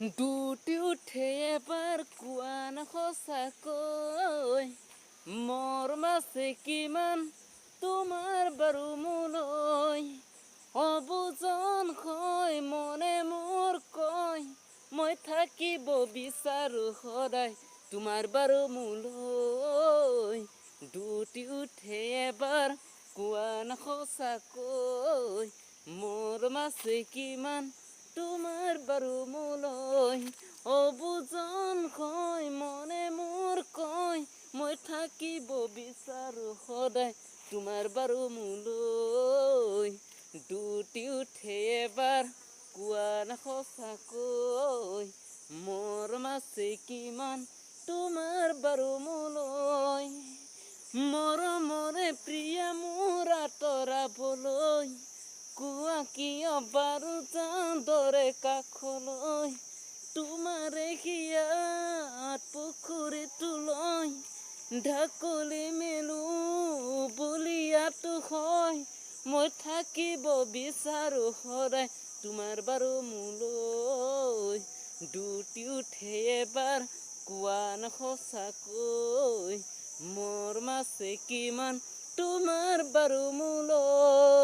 দুটি উঠে এবাৰ কোৱা না সঁচাকৈ মোৰ মাছে কিমান তোমাৰ বাৰু মোলৈ অবুজন হয় মনে মোৰ কয় মই থাকিব বিচাৰো সদায় তোমাৰ বাৰু মোলৈ দুটি উঠে এবাৰ কোৱা না সঁচাকৈ মোৰ মাছে কিমান তোমাৰ বাৰু মোলৈ অবুজন হয় মনে মোৰ কয় মই থাকিব বিচাৰো সদায় তোমাৰ বাৰু মোলৈ দুটি উঠে এবাৰ কোৱা না সঁচাকৈ মোৰ মাছে কিমান তোমাৰ বাৰু মোলৈ মৰমৰে প্ৰিয়া মোৰ আঁতৰাবলৈ কোৱা কিয় বাৰু চাঁদৰে কাষলৈ তোমাৰে হিয়াত পুখুৰীটোলৈ ঢাকলি মেলো বুলিয়াটো হয় মই থাকিব বিচাৰো সদায় তোমাৰ বাৰু মোলৈ দুটি উঠে এবাৰ কোৱা না সঁচাকৈ মোৰ মাছে কিমান তোমাৰ বাৰু মোলৈ